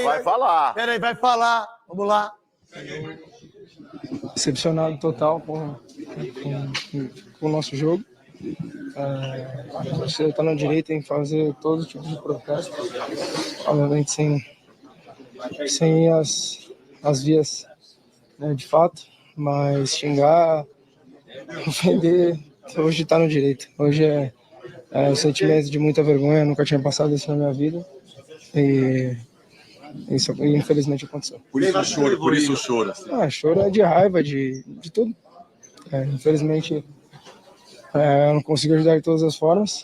Vai falar. Peraí, vai falar. Vamos lá. Decepcionado total com o nosso jogo. Você está no direito em fazer todo tipo de protesto, obviamente sem ir as vias, né, de fato, mas xingar, ofender, hoje está no direito. Hoje é um sentimento de muita vergonha, nunca tinha passado isso na minha vida e isso infelizmente aconteceu. Por isso o choro. Assim. Choro é de raiva, de tudo. Infelizmente, eu não consigo ajudar de todas as formas.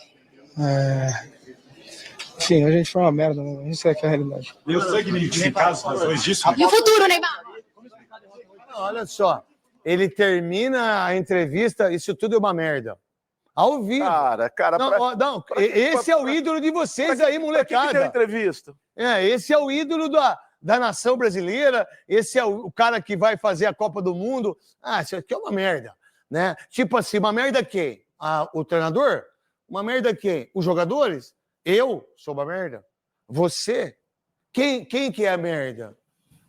Enfim, a gente foi uma merda, né? Isso é que é a realidade. E o significado, as razões disso? E o futuro, Neymar? Olha só, ele termina a entrevista, isso tudo é uma merda. Ao vivo. Cara, esse é o ídolo de vocês aí, molecada. Pra que entrevista? Esse é o ídolo da nação brasileira, esse é o cara que vai fazer a Copa do Mundo. Isso aqui é uma merda, né? Tipo assim, uma merda quem? O treinador? Uma merda quem? Os jogadores? Eu sou uma merda? Você? Quem que é a merda?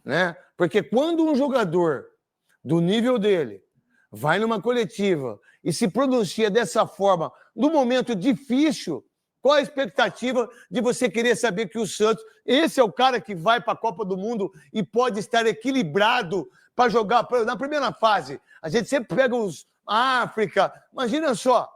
Né? Porque quando um jogador do nível dele vai numa coletiva e se pronuncia dessa forma, num momento difícil, qual a expectativa de você querer saber que o Santos, esse é o cara que vai para a Copa do Mundo e pode estar equilibrado para jogar na primeira fase? A gente sempre pega os África, imagina só.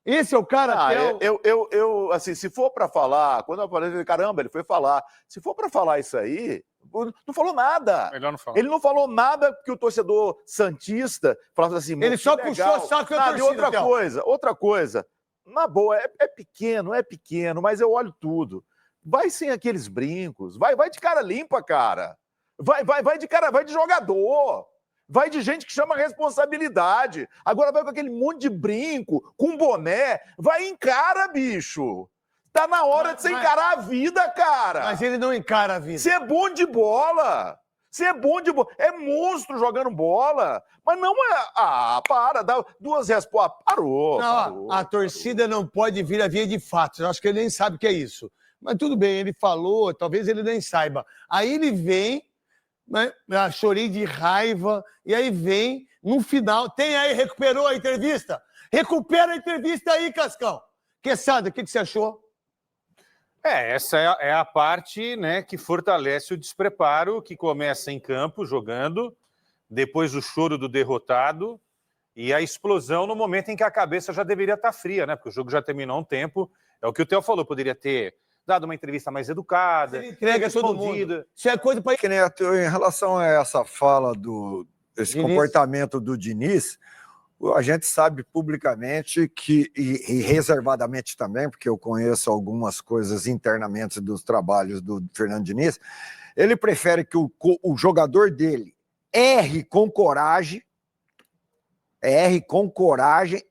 Esse é o cara que assim, se for para falar, quando eu falei, caramba, ele foi falar. Se for para falar isso aí, não falou nada. Melhor não falar. Ele não falou nada que o torcedor santista falasse assim. Ele só puxou o saco da torcida. Outra coisa. Na boa, é pequeno, mas eu olho tudo. Vai sem aqueles brincos, vai de cara limpa, cara. Vai de cara, vai de jogador. Vai de gente que chama responsabilidade. Agora vai com aquele monte de brinco, com boné. Vai e encara, bicho. Tá na hora de você encarar a vida, cara. Mas ele não encara a vida. Você é bom de bola. É monstro jogando bola. Mas não é... para. Dá duas respostas. Parou. A torcida não pode vir a via de fatos. Eu acho que ele nem sabe o que é isso. Mas tudo bem, ele falou, talvez ele nem saiba. Aí ele vem... Né? Chorei de raiva, e aí vem, no final, recuperou a entrevista? Recupera a entrevista aí, Cascão. Quesada, o que você achou? Essa é a parte, né, que fortalece o despreparo, que começa em campo, jogando, depois o choro do derrotado e a explosão no momento em que a cabeça já deveria estar fria, né? Porque o jogo já terminou há um tempo. É o que o Theo falou, poderia ter dado uma entrevista mais educada, ele entrega todo mundo. Isso é coisa para... Em relação a essa fala esse comportamento do Diniz, a gente sabe publicamente e reservadamente também, porque eu conheço algumas coisas internamente dos trabalhos do Fernando Diniz, ele prefere que o jogador dele erre com coragem,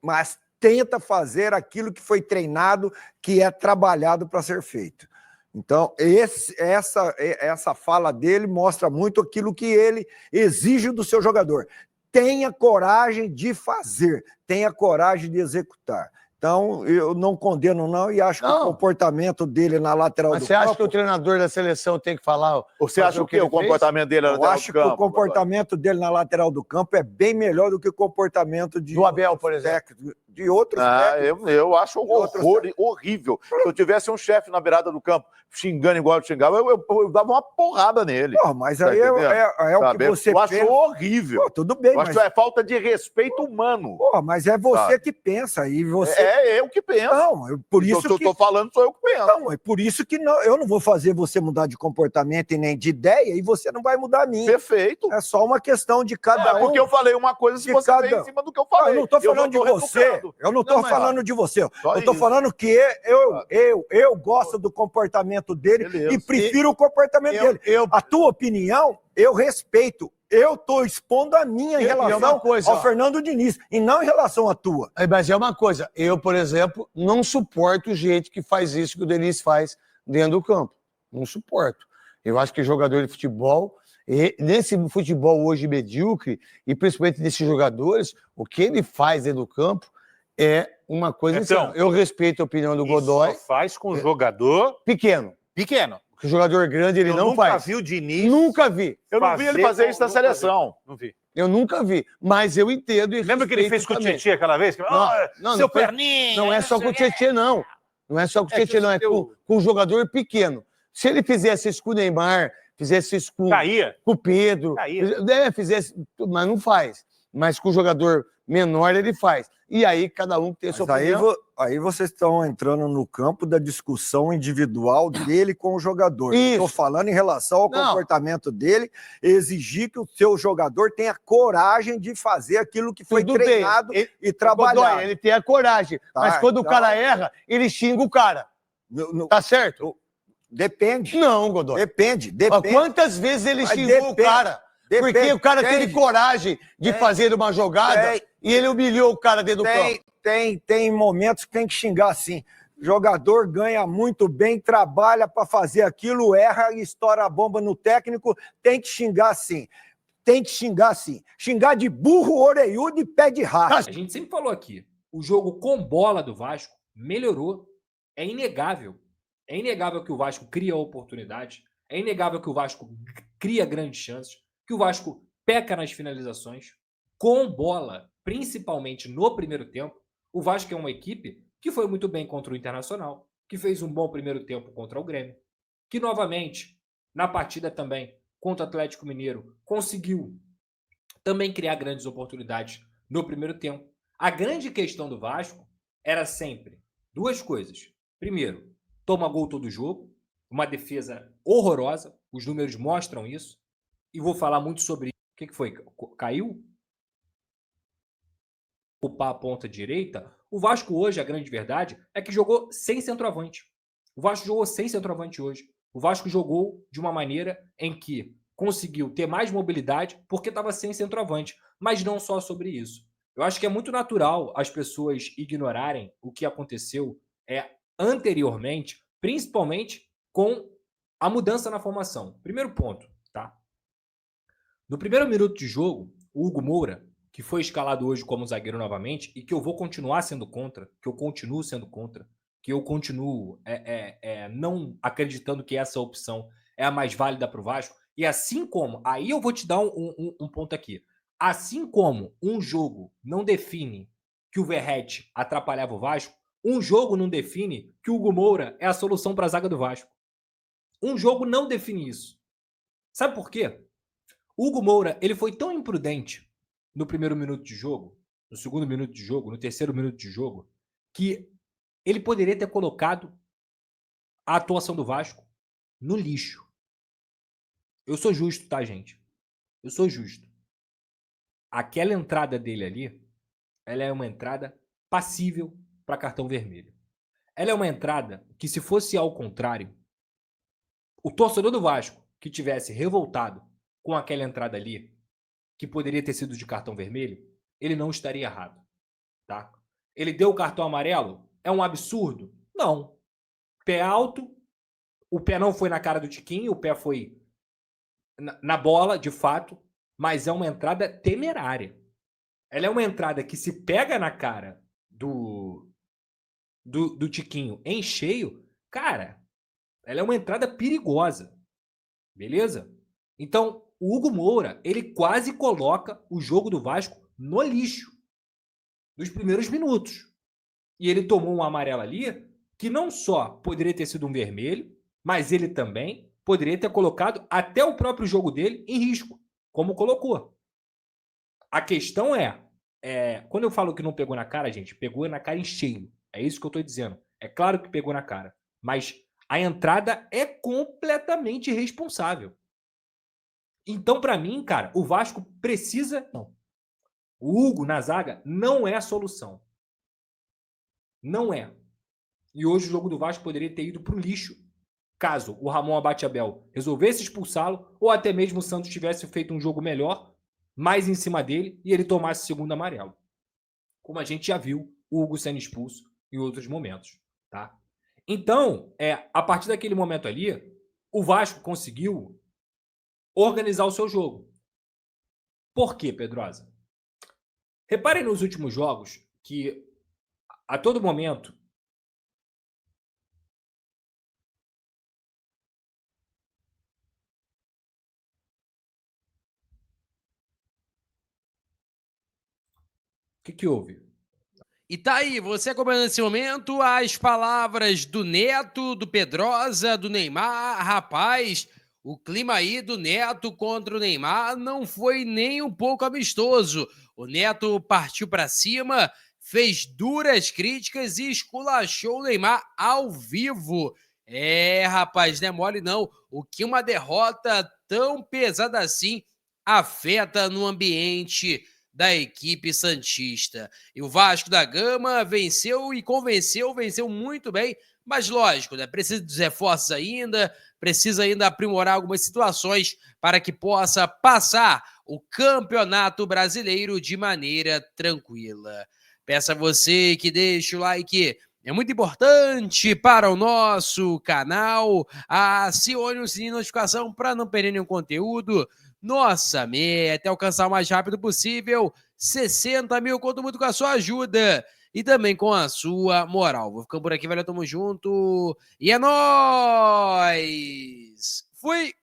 mas tenta fazer aquilo que foi treinado, que é trabalhado para ser feito. Então, essa fala dele mostra muito aquilo que ele exige do seu jogador. Tenha coragem de fazer, tenha coragem de executar. Então, eu não condeno não e acho que o comportamento dele na lateral do campo... Mas você acha que o treinador da seleção tem que falar... Ou você acha que o comportamento dele na lateral do campo? Eu acho que o comportamento dele na lateral do campo é bem melhor do que o comportamento do Abel, por exemplo. De outros técnicos. Eu acho horrível. Se eu tivesse um chefe na beirada do campo xingando igual eu xingava, eu dava uma porrada nele. Mas aí é o que você pensa. Eu acho horrível. Tudo bem, mas... é falta de respeito humano. Mas é você que pensa. E você... É eu que penso. Não, por isso que eu tô falando, sou eu que penso. Não, é por isso que eu não vou fazer você mudar de comportamento e nem de ideia, e você não vai mudar a minha. Perfeito. É só uma questão de cada um. Porque eu falei uma coisa, se você vem em cima do que eu falei. Eu não tô falando de você. Eu não tô falando de você. Eu tô falando que eu gosto do comportamento dele e prefiro o comportamento dele. A tua opinião, eu respeito. Eu estou expondo a minha em relação ao Fernando Diniz, e não em relação à tua. Mas é uma coisa, eu, por exemplo, não suporto gente que faz isso que o Diniz faz dentro do campo. Não suporto. Eu acho que jogador de futebol, nesse futebol hoje medíocre, e principalmente desses jogadores, o que ele faz dentro do campo é uma coisa... Então, eu respeito a opinião do Godoy. Só faz com jogador... Pequeno. Que jogador grande ele Eu não nunca faz. vi o Diniz. Nunca vi. Eu não vi ele fazer isso na nunca vi. seleção. Não vi. Eu nunca vi. Mas eu entendo e Lembra que ele fez respeito com o também. Tietchan aquela vez? Não Seu foi- perninha! Não é só com o Tietchan, não. Não é só com o É que Tietchan, não. É eu- com um jogador pequeno. Se ele fizesse isso com o Neymar, fizesse isso com Caía. o Pedro, Caía. fizesse, mas não faz. Mas com o jogador menor ele faz. E aí cada um tem a sua Mas aí, opinião. aí vocês estão entrando no campo da discussão individual dele com o jogador. Isso. Estou falando em relação ao Não. comportamento dele, exigir que o seu jogador tenha coragem de fazer aquilo que foi Tudo bem. treinado Ele- e trabalhado. Godoy, ele tem a coragem. Mas quando o então- cara erra, ele xinga o cara. Tá certo? Depende. Não, Godoy. Depende. Ó, Depende. Quantas vezes ele Mas xingou o depende. cara? Porque Depende. o cara teve Tem. coragem de Tem. fazer uma jogada Tem. e ele humilhou o cara dentro do campo. Tem momentos que tem que xingar assim. Jogador ganha muito bem, trabalha para fazer aquilo, erra e estoura a bomba no técnico, tem que xingar assim. Tem que xingar assim. Xingar de burro, orelhudo e pé de rato. A gente sempre falou aqui, o jogo com bola do Vasco melhorou. É inegável. É inegável que o Vasco cria oportunidades. É inegável que o Vasco cria grandes chances. Que o Vasco peca nas finalizações. Com bola, principalmente no primeiro tempo, o Vasco é uma equipe que foi muito bem contra o Internacional, que fez um bom primeiro tempo contra o Grêmio, que novamente, na partida também contra o Atlético Mineiro, conseguiu também criar grandes oportunidades no primeiro tempo. A grande questão do Vasco era sempre duas coisas. Primeiro, toma gol todo jogo, uma defesa horrorosa, os números mostram isso, e vou falar muito sobre isso. O que foi? Caiu? Ocupar a ponta direita, o Vasco hoje, a grande verdade, é que jogou sem centroavante. O Vasco jogou sem centroavante hoje. O Vasco jogou de uma maneira em que conseguiu ter mais mobilidade porque estava sem centroavante. Mas não só sobre isso. Eu acho que é muito natural as pessoas ignorarem o que aconteceu anteriormente, principalmente com a mudança na formação. Primeiro ponto, tá? No primeiro minuto de jogo, o Hugo Moura, que foi escalado hoje como zagueiro novamente, e que eu vou continuar sendo contra, que eu continuo sendo contra, que eu continuo não acreditando que essa opção é a mais válida para o Vasco, e assim como, aí eu vou te dar um ponto aqui, assim como um jogo não define que o Verratti atrapalhava o Vasco, um jogo não define que o Hugo Moura é a solução para a zaga do Vasco. Um jogo não define isso. Sabe por quê? O Hugo Moura, ele foi tão imprudente no primeiro minuto de jogo, no segundo minuto de jogo, no terceiro minuto de jogo, que ele poderia ter colocado a atuação do Vasco no lixo. Eu sou justo, tá, gente? Eu sou justo. Aquela entrada dele ali, ela é uma entrada passível para cartão vermelho. Ela é uma entrada que, se fosse ao contrário, o torcedor do Vasco que tivesse revoltado com aquela entrada ali, que poderia ter sido de cartão vermelho, ele não estaria errado, tá? Ele deu o cartão amarelo? É um absurdo? Não. Pé alto, o pé não foi na cara do Tiquinho, o pé foi na bola, de fato, mas é uma entrada temerária. Ela é uma entrada que se pega na cara do Tiquinho em cheio, cara, ela é uma entrada perigosa, beleza? Então, o Hugo Moura, ele quase coloca o jogo do Vasco no lixo nos primeiros minutos. E ele tomou um amarelo ali que não só poderia ter sido um vermelho, mas ele também poderia ter colocado até o próprio jogo dele em risco, como colocou. A questão quando eu falo que não pegou na cara, gente, pegou na cara em cheio. É isso que eu estou dizendo. É claro que pegou na cara, mas a entrada é completamente irresponsável. Então, para mim, cara, o Vasco precisa... Não. O Hugo na zaga não é a solução. Não é. E hoje o jogo do Vasco poderia ter ido pro lixo caso o Ramon Abate-Abel resolvesse expulsá-lo ou até mesmo o Santos tivesse feito um jogo melhor, mais em cima dele, e ele tomasse segundo amarelo. Como a gente já viu o Hugo sendo expulso em outros momentos, tá? Então, a partir daquele momento ali, o Vasco conseguiu organizar o seu jogo. Por quê, Pedrosa? Reparem nos últimos jogos que, a todo momento, que houve? E tá aí, você acompanhando nesse momento as palavras do Neto, do Pedrosa, do Neymar. Rapaz, o clima aí do Neto contra o Neymar não foi nem um pouco amistoso. O Neto partiu para cima, fez duras críticas e esculachou o Neymar ao vivo. É, rapaz, não é mole não. O que uma derrota tão pesada assim afeta no ambiente da equipe santista. E o Vasco da Gama venceu e convenceu, venceu muito bem, mas lógico, né? Precisa dos reforços ainda, precisa ainda aprimorar algumas situações para que possa passar o Campeonato Brasileiro de maneira tranquila. Peço a você que deixe o like, é muito importante para o nosso canal. Acione o sininho de notificação para não perder nenhum conteúdo. Nossa meta é alcançar o mais rápido possível 60 mil, conto muito com a sua ajuda e também com a sua moral. Vou ficando por aqui, valeu, tamo junto e é nóis! Fui!